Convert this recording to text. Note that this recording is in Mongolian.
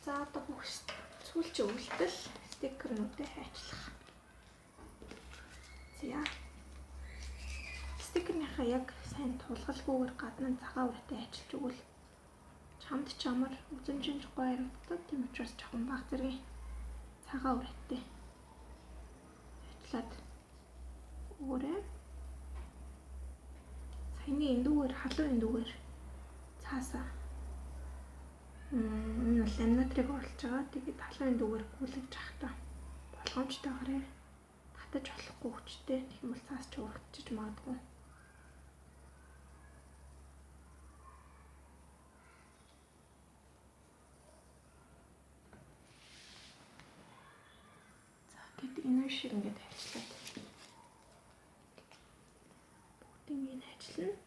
За одоо бүх сүүлчийн үйлдэл стикернуудыг ажиллах. За. Стикерныхаа яг сайн тулгалгүйгээр гадна цагаан үртэй ажиллаж өгвөл чамд чамар үзэн шинж гоё харагдаад тийм учраас жоохон баг зэргийн цагаан үртэй ажиллаад өөрөө саяны эндүүгээр халуун эндүүгээр цаасаа энэ бол ламинатрыг оруулж байгаа. Тэгээд халуун эндүүгээр гүйлгэж захтаа болгоомжтойгоор татаж болохгүй хүчтэй. Тийм бол цаас ч урагчиж магадгүй. За тэгээд энэ шиг ингээд ажиллаад бүгдийг нь ажиллана.